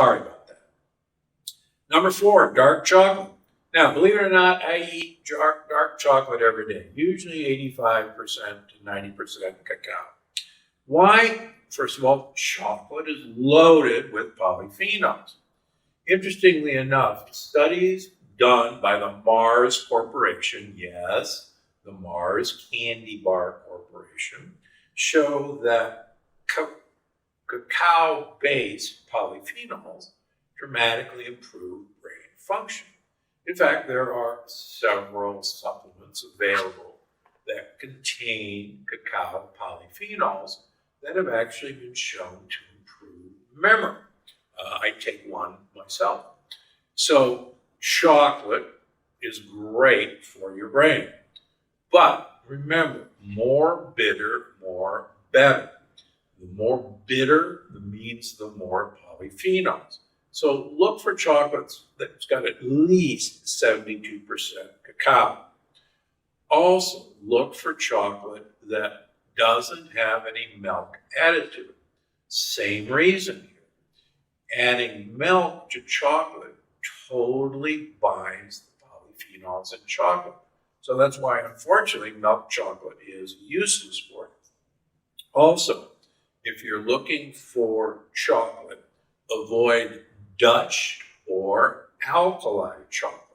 Sorry about that. Number 4, dark chocolate. Now, believe it or not, I eat dark chocolate every day, usually 85% to 90% cacao. Why? First of all, chocolate is loaded with polyphenols. Interestingly enough, studies done by the Mars Corporation, yes, the Mars Candy Bar Corporation, show that cacao-based polyphenols dramatically improve brain function. In fact, there are several supplements available that contain cacao polyphenols that have actually been shown to improve memory. I take one myself. So chocolate is great for your brain. But remember, more bitter, more better. The more bitter, means the more polyphenols. So look for chocolates that's got at least 72% cacao. Also, look for chocolate that doesn't have any milk added to it. Same reason here. Adding milk to chocolate totally binds the polyphenols in chocolate. So that's why, unfortunately, milk chocolate is useless for you. Also, if you're looking for chocolate, avoid Dutch or alkali chocolate.